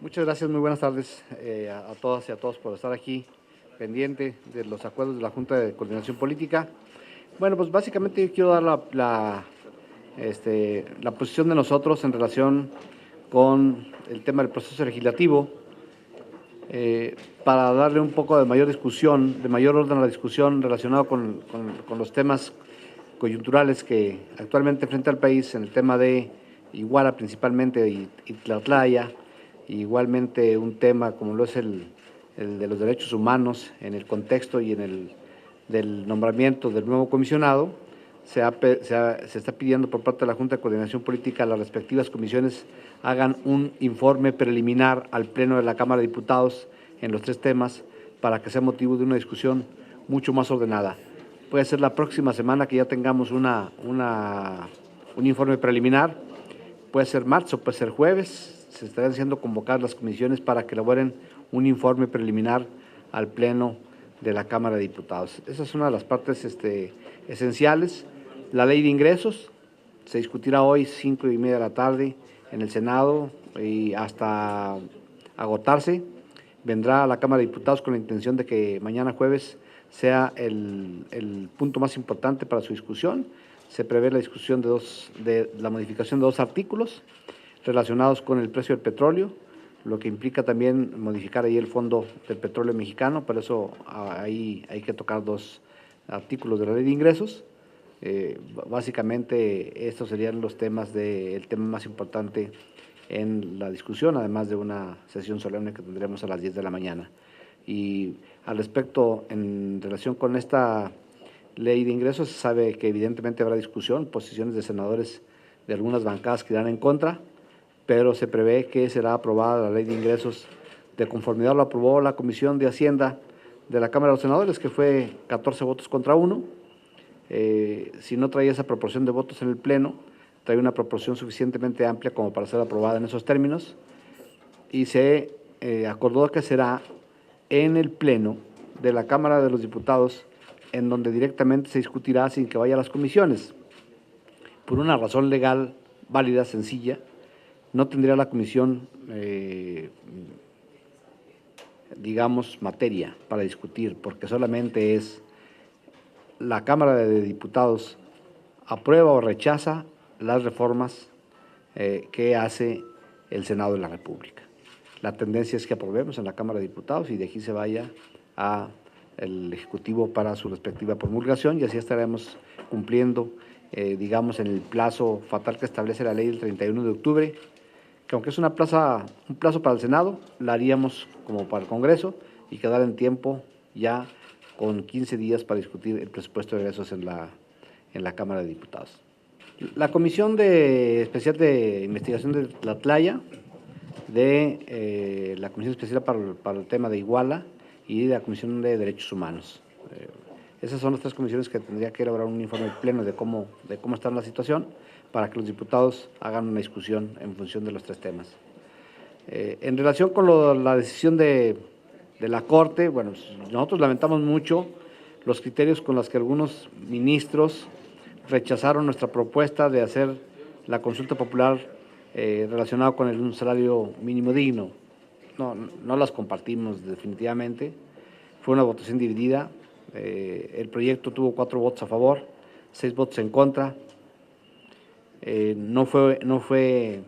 Muchas gracias, muy buenas tardes a todas y a todos por estar aquí pendiente de los acuerdos de la Junta de Coordinación Política. Bueno, pues básicamente yo quiero dar la posición de nosotros en relación con el tema del proceso legislativo, para darle un poco de mayor discusión, de mayor orden a la discusión relacionado con los temas coyunturales que actualmente enfrenta el país en el tema de Iguala principalmente y Tlatlaya, igualmente un tema como lo es el de los derechos humanos en el contexto y en el del nombramiento del nuevo comisionado. Se está pidiendo por parte de la Junta de Coordinación Política a las respectivas comisiones hagan un informe preliminar al Pleno de la Cámara de Diputados en los tres temas para que sea motivo de una discusión mucho más ordenada. Puede ser la próxima semana que ya tengamos un informe preliminar, puede ser marzo, puede ser jueves, se estarán siendo convocadas las comisiones para que elaboren un informe preliminar al Pleno de la Cámara de Diputados. Esa es una de las partes esenciales. La ley de ingresos se discutirá hoy 5:30 de la tarde en el Senado y hasta agotarse. Vendrá a la Cámara de Diputados con la intención de que mañana jueves sea el punto más importante para su discusión. Se prevé la discusión de la modificación de 2 artículos relacionados con el precio del petróleo, lo que implica también modificar ahí el fondo del petróleo mexicano. Por eso ahí hay que tocar 2 artículos de la ley de ingresos. Básicamente estos serían los temas el tema más importante en la discusión, además de una sesión solemne que tendremos a las 10 de la mañana. Y al respecto, en relación con esta ley de ingresos, se sabe que evidentemente habrá discusión, posiciones de senadores de algunas bancadas que irán en contra, pero se prevé que será aprobada la ley de ingresos de conformidad. Lo aprobó la Comisión de Hacienda de la Cámara de los Senadores, que fue 14 votos contra 1. Si no traía esa proporción de votos en el Pleno, trae una proporción suficientemente amplia como para ser aprobada en esos términos, y se acordó que será en el Pleno de la Cámara de los Diputados, en donde directamente se discutirá sin que vaya a las comisiones. Por una razón legal válida, sencilla, no tendría la comisión, digamos, materia para discutir, porque solamente es la Cámara de Diputados aprueba o rechaza las reformas que hace el Senado de la República. La tendencia es que aprobemos en la Cámara de Diputados y de aquí se vaya al Ejecutivo para su respectiva promulgación, y así estaremos cumpliendo, digamos, en el plazo fatal que establece la ley del 31 de octubre, que aunque es un plazo para el Senado, la haríamos como para el Congreso y quedar en tiempo ya con 15 días para discutir el presupuesto de egresos en la Cámara de Diputados. La Comisión Especial de Investigación de Tlatlaya, de la Comisión Especial para el tema de Iguala y de la Comisión de Derechos Humanos. Esas son las 3 comisiones que tendría que elaborar un informe pleno de cómo está la situación, para que los diputados hagan una discusión en función de los 3 temas. En relación con la decisión de la Corte, bueno, nosotros lamentamos mucho los criterios con los que algunos ministros rechazaron nuestra propuesta de hacer la consulta popular relacionada con un salario mínimo digno. No las compartimos definitivamente. Fue una votación dividida. El proyecto tuvo 4 votos a favor, 6 votos en contra. No fue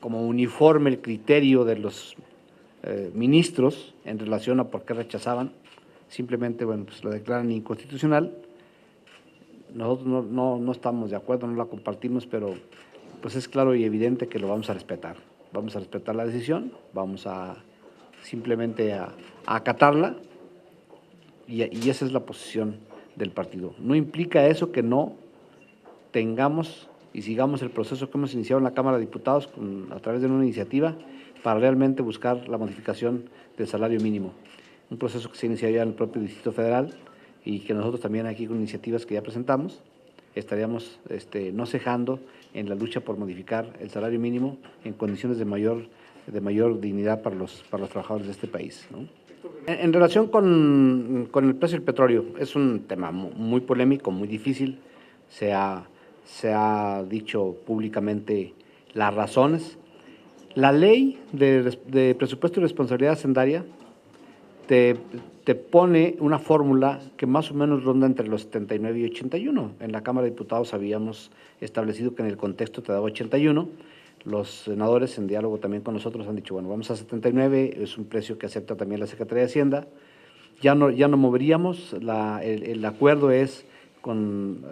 como uniforme el criterio de los ministros en relación a por qué rechazaban. Simplemente, bueno, pues lo declaran inconstitucional. Nosotros no estamos de acuerdo, no la compartimos, pero pues es claro y evidente que lo vamos a respetar. Vamos a respetar la decisión, vamos a simplemente a acatarla, y esa es la posición del partido. No implica eso que no tengamos y sigamos el proceso que hemos iniciado en la Cámara de Diputados a través de una iniciativa para realmente buscar la modificación del salario mínimo. Un proceso que se inició ya en el propio Distrito Federal y que nosotros también aquí con iniciativas que ya presentamos estaríamos no cejando en la lucha por modificar el salario mínimo en condiciones de mayor dignidad para los trabajadores de este país, ¿no? En relación con el precio del petróleo, es un tema muy polémico, muy difícil. Se ha dicho públicamente las razones. La ley de presupuesto y responsabilidad hacendaria te pone una fórmula que más o menos ronda entre los 79 y 81. En la Cámara de Diputados habíamos establecido que en el contexto te daba 81. Los senadores, en diálogo también con nosotros, han dicho, bueno, vamos a 79, es un precio que acepta también la Secretaría de Hacienda. Ya no moveríamos, el acuerdo es con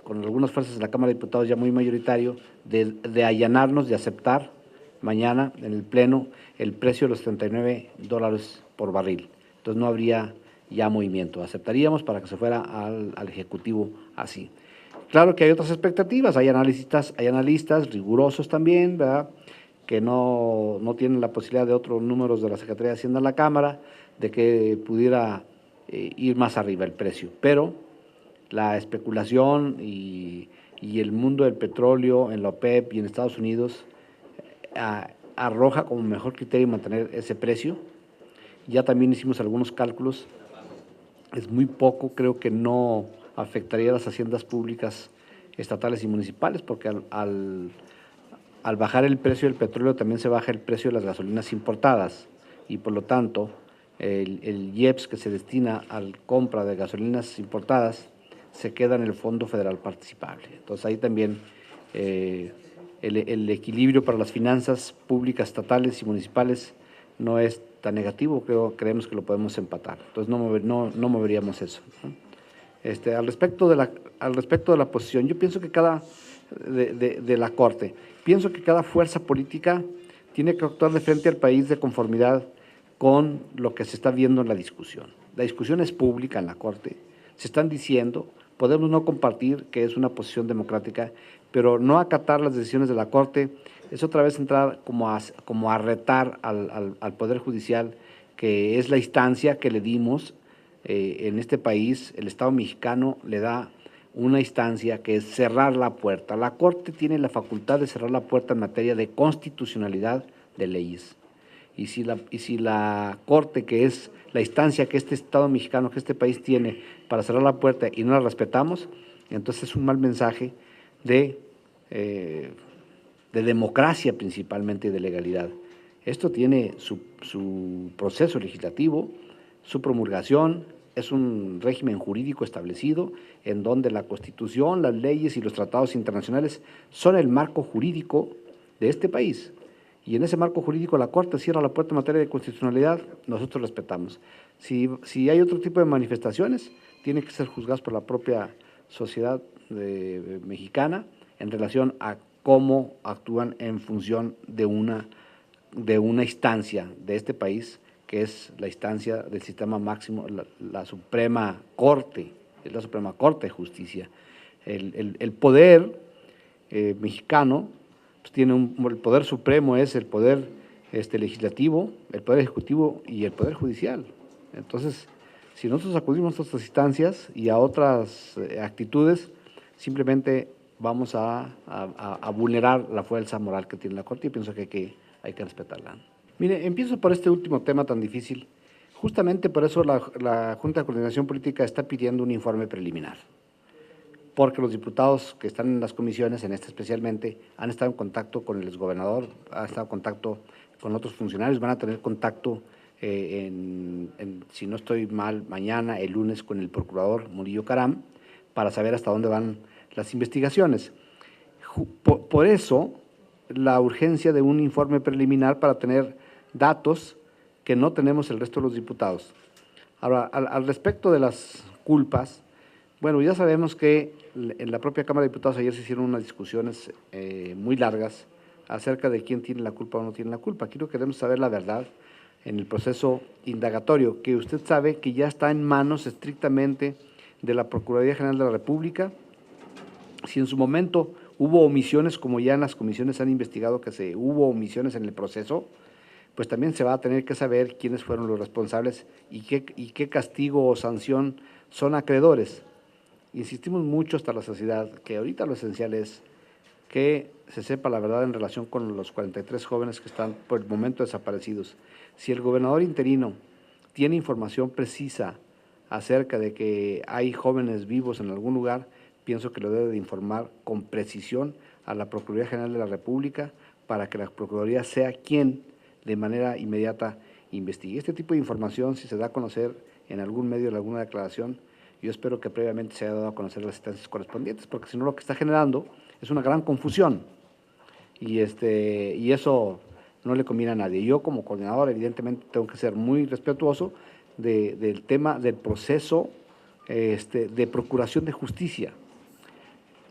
algunas fuerzas de la Cámara de Diputados ya muy mayoritario, de allanarnos, de aceptar mañana en el Pleno el precio de los $39 por barril. Entonces no habría ya movimiento, aceptaríamos para que se fuera al Ejecutivo así. Claro que hay otras expectativas, hay analistas rigurosos también, ¿verdad?, que no tienen la posibilidad de otros números de la Secretaría de Hacienda en la Cámara, de que pudiera ir más arriba el precio, pero la especulación y el mundo del petróleo en la OPEP y en Estados Unidos arroja como mejor criterio mantener ese precio. Ya también hicimos algunos cálculos, es muy poco, creo que no afectaría a las haciendas públicas estatales y municipales, porque al bajar el precio del petróleo también se baja el precio de las gasolinas importadas y por lo tanto el IEPS que se destina a la compra de gasolinas importadas se queda en el Fondo Federal Participable. Entonces ahí también el equilibrio para las finanzas públicas estatales y municipales no es tan negativo, creemos que lo podemos empatar. Entonces no moveríamos eso, ¿no? Al respecto de la posición, yo pienso que de la Corte, pienso que cada fuerza política tiene que actuar de frente al país de conformidad con lo que se está viendo en la discusión. La discusión es pública en la Corte, se están diciendo, podemos no compartir que es una posición democrática, pero no acatar las decisiones de la Corte es otra vez entrar como a retar al Poder Judicial, que es la instancia que le dimos en este país. El Estado mexicano le da una instancia que es cerrar la puerta. La Corte tiene la facultad de cerrar la puerta en materia de constitucionalidad de leyes. Y si la Corte, que es la instancia que este Estado mexicano, que este país tiene para cerrar la puerta y no la respetamos, entonces es un mal mensaje de democracia principalmente y de legalidad. Esto tiene su proceso legislativo, su promulgación, es un régimen jurídico establecido en donde la Constitución, las leyes y los tratados internacionales son el marco jurídico de este país. Y en ese marco jurídico la Corte cierra la puerta en materia de constitucionalidad, nosotros respetamos. Si hay otro tipo de manifestaciones, tienen que ser juzgadas por la propia sociedad mexicana en relación a cómo actúan en función de una instancia de este país, que es la instancia del sistema máximo, la Suprema Corte, es la Suprema Corte de Justicia. El poder mexicano pues tiene el poder supremo, es el poder legislativo, el poder ejecutivo y el poder judicial. Entonces, si nosotros acudimos a estas instancias y a otras actitudes, simplemente vamos a vulnerar la fuerza moral que tiene la Corte y pienso que hay que respetarla. Mire, empiezo por este último tema tan difícil. Justamente por eso la Junta de Coordinación Política está pidiendo un informe preliminar, porque los diputados que están en las comisiones, en esta especialmente, han estado en contacto con el exgobernador, han estado en contacto con otros funcionarios, van a tener contacto, si no estoy mal, mañana, el lunes, con el procurador Murillo Caram, para saber hasta dónde van las investigaciones. Por eso, la urgencia de un informe preliminar para tener datos que no tenemos el resto de los diputados. Ahora, al respecto de las culpas, bueno, ya sabemos que en la propia Cámara de Diputados ayer se hicieron unas discusiones muy largas acerca de quién tiene la culpa o no tiene la culpa. Aquí lo queremos saber la verdad en el proceso indagatorio, que usted sabe que ya está en manos estrictamente de la Procuraduría General de la República. Si en su momento hubo omisiones, como ya en las comisiones han investigado que hubo omisiones en el proceso, pues también se va a tener que saber quiénes fueron los responsables y qué castigo o sanción son acreedores. Insistimos mucho hasta la saciedad que ahorita lo esencial es que se sepa la verdad en relación con los 43 jóvenes que están por el momento desaparecidos. Si el gobernador interino tiene información precisa acerca de que hay jóvenes vivos en algún lugar, pienso que lo debe de informar con precisión a la Procuraduría General de la República para que la Procuraduría sea quien de manera inmediata investigue. Este tipo de información, si se da a conocer en algún medio, en alguna declaración, yo espero que previamente se haya dado a conocer las instancias correspondientes, porque si no lo que está generando es una gran confusión y eso no le conviene a nadie. Yo como coordinador evidentemente tengo que ser muy respetuoso del tema del proceso de procuración de justicia.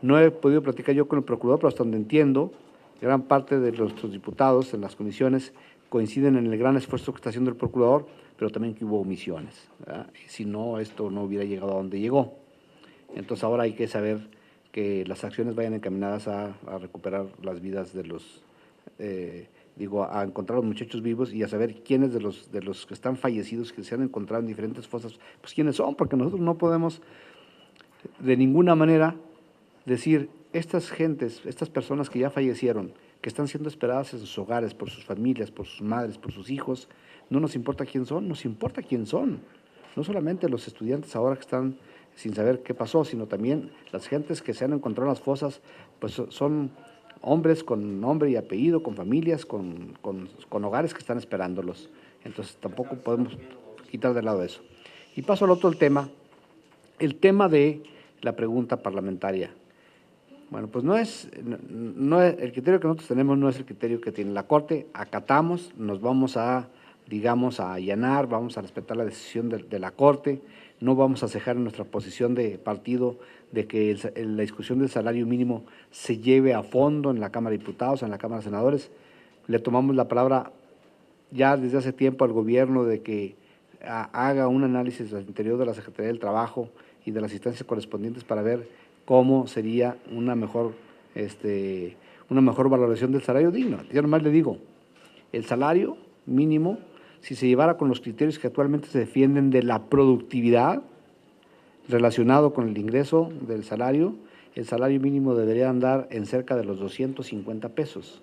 No he podido platicar yo con el procurador, pero hasta donde entiendo, gran parte de nuestros diputados en las comisiones coinciden en el gran esfuerzo que está haciendo el procurador, pero también que hubo omisiones, ¿verdad? Si no, esto no hubiera llegado a donde llegó. Entonces ahora hay que saber que las acciones vayan encaminadas a recuperar las vidas de los, a encontrar a los muchachos vivos y a saber quiénes de los que están fallecidos, que se han encontrado en diferentes fosas, pues quiénes son, porque nosotros no podemos de ninguna manera decir, estas gentes, estas personas que ya fallecieron, que están siendo esperadas en sus hogares, por sus familias, por sus madres, por sus hijos, no nos importa quién son, nos importa quién son. No solamente los estudiantes ahora que están sin saber qué pasó, sino también las gentes que se han encontrado en las fosas, pues son hombres con nombre y apellido, con familias, con hogares que están esperándolos. Entonces tampoco podemos quitar de lado eso. Y paso al otro el tema de la pregunta parlamentaria. Bueno, pues no es el criterio que nosotros tenemos no es el criterio que tiene la Corte. Acatamos, nos vamos a, digamos, a allanar, vamos a respetar la decisión de la Corte, no vamos a cejar en nuestra posición de partido de que la discusión del salario mínimo se lleve a fondo en la Cámara de Diputados, en la Cámara de Senadores. Le tomamos la palabra ya desde hace tiempo al gobierno de que haga un análisis al interior de la Secretaría del Trabajo y de las instancias correspondientes para ver cómo sería una mejor valoración del salario digno. Yo nomás le digo, el salario mínimo, si se llevara con los criterios que actualmente se defienden de la productividad relacionado con el ingreso del salario, el salario mínimo debería andar en cerca de los 250 pesos,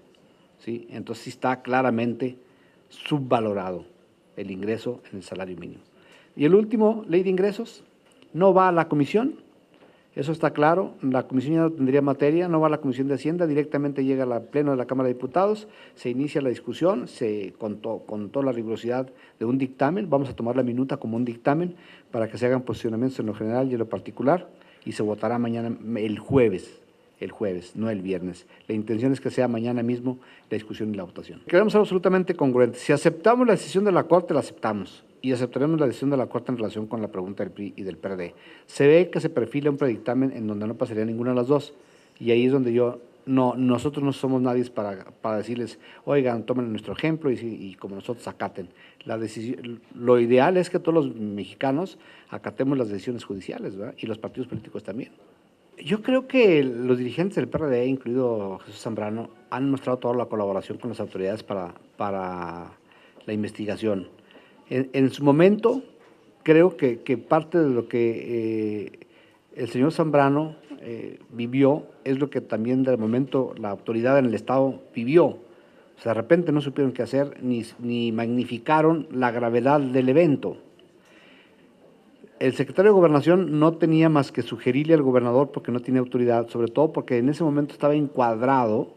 ¿sí? Entonces sí está claramente subvalorado el ingreso en el salario mínimo. Y el último, ley de ingresos, no va a la comisión. Eso está claro, la comisión ya no tendría materia, no va a la Comisión de Hacienda, directamente llega al Pleno de la Cámara de Diputados, se inicia la discusión, con toda la rigurosidad de un dictamen, vamos a tomar la minuta como un dictamen para que se hagan posicionamientos en lo general y en lo particular, y se votará mañana, el jueves, no el viernes. La intención es que sea mañana mismo la discusión y la votación. Queremos ser absolutamente congruentes. Si aceptamos la decisión de la Corte, la aceptamos. Y aceptaremos la decisión de la Corte en relación con la pregunta del PRI y del PRD. Se ve que se perfila un predictamen en donde no pasaría ninguna de las dos. Y ahí es donde nosotros no somos nadie para decirles, oigan, tomen nuestro ejemplo y como nosotros acaten. Lo ideal es que todos los mexicanos acatemos las decisiones judiciales, ¿verdad? Y los partidos políticos también. Yo creo que los dirigentes del PRD, incluido Jesús Zambrano, han mostrado toda la colaboración con las autoridades para la investigación. En su momento, creo que parte de lo que el señor Zambrano vivió es lo que también de momento la autoridad en el Estado vivió. O sea, de repente no supieron qué hacer ni magnificaron la gravedad del evento. El secretario de Gobernación no tenía más que sugerirle al gobernador porque no tiene autoridad, sobre todo porque en ese momento estaba encuadrado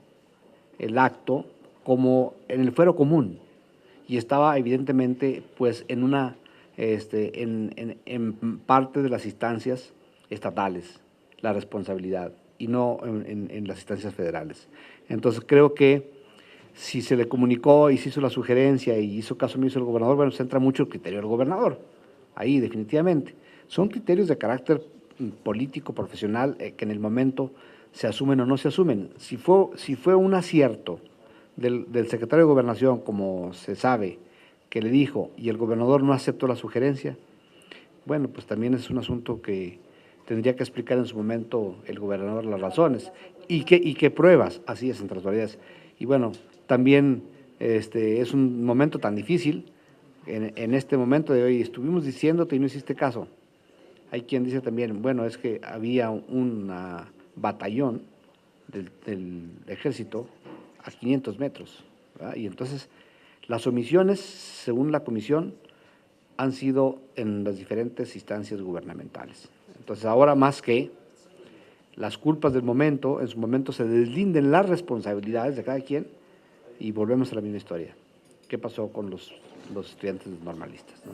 el acto como en el fuero común y estaba evidentemente pues en parte de las instancias estatales la responsabilidad y no en las instancias federales. Entonces creo que si se le comunicó y se hizo la sugerencia y hizo caso omiso el gobernador, bueno, se entra mucho el criterio del gobernador. Ahí definitivamente. Son criterios de carácter político, profesional, que en el momento se asumen o no se asumen. Si fue un acierto del secretario de Gobernación, como se sabe, que le dijo, y el gobernador no aceptó la sugerencia, bueno, pues también es un asunto que tendría que explicar en su momento el gobernador las razones. ¿Y qué pruebas? Así es, entre las variedades. Y bueno, también es un momento tan difícil. En este momento de hoy estuvimos diciéndote y no hiciste caso. Hay quien dice también, bueno, es que había un batallón del ejército a 500 metros, ¿verdad? Y entonces las omisiones, según la comisión, han sido en las diferentes instancias gubernamentales. Entonces ahora más que las culpas del momento, en su momento se deslinden las responsabilidades de cada quien, y volvemos a la misma historia. ¿Qué pasó con los estudiantes normalistas, ¿no?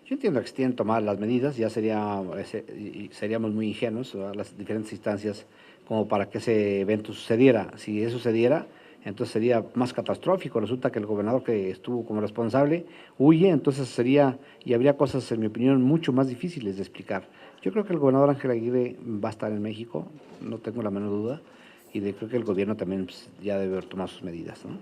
Yo entiendo que se tienen que tomar las medidas, ya seríamos muy ingenuos a las diferentes instancias como para que ese evento sucediera. Si eso sucediera, entonces sería más catastrófico. Resulta que el gobernador que estuvo como responsable huye, entonces sería, y habría cosas, en mi opinión, mucho más difíciles de explicar. Yo creo que el gobernador Ángel Aguirre va a estar en México, no tengo la menor duda, y creo que el gobierno también pues, ya debe haber tomado sus medidas, ¿no?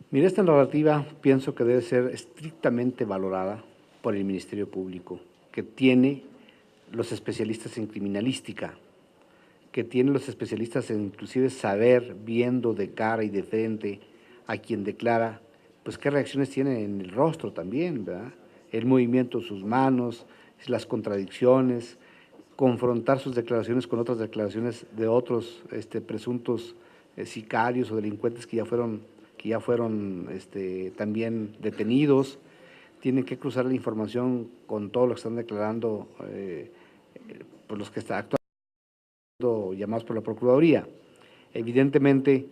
Mira, esta narrativa pienso que debe ser estrictamente valorada por el Ministerio Público, que tiene los especialistas en criminalística, que tiene los especialistas en inclusive saber, viendo de cara y de frente a quien declara, pues qué reacciones tiene en el rostro también, ¿verdad? El movimiento de sus manos, las contradicciones, confrontar sus declaraciones con otras declaraciones de otros presuntos sicarios o delincuentes que ya fueron también detenidos. Tienen que cruzar la información con todo lo que están declarando por los que están actuando llamados por la Procuraduría. Evidentemente,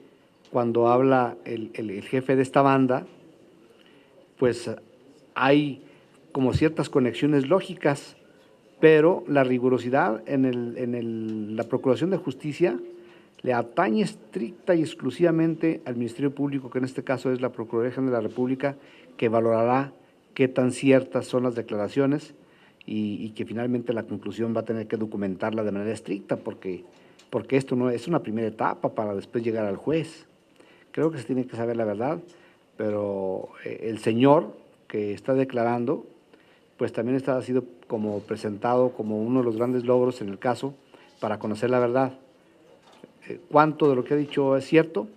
cuando habla el jefe de esta banda, pues hay como ciertas conexiones lógicas, pero la rigurosidad en la Procuración de Justicia le atañe estricta y exclusivamente al Ministerio Público, que en este caso es la Procuraduría General de la República, que valorará qué tan ciertas son las declaraciones y que finalmente la conclusión va a tener que documentarla de manera estricta, porque esto no es una primera etapa para después llegar al juez. Creo que se tiene que saber la verdad, pero el señor que está declarando, pues también ha sido como presentado como uno de los grandes logros en el caso para conocer la verdad. ¿Cuánto de lo que ha dicho es cierto?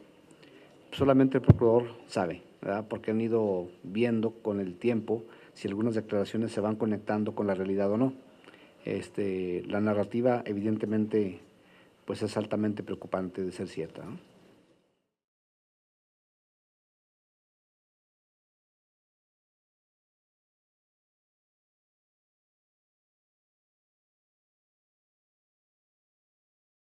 Solamente el procurador sabe, ¿verdad? Porque han ido viendo con el tiempo si algunas declaraciones se van conectando con la realidad o no. La narrativa evidentemente pues es altamente preocupante de ser cierta, ¿no?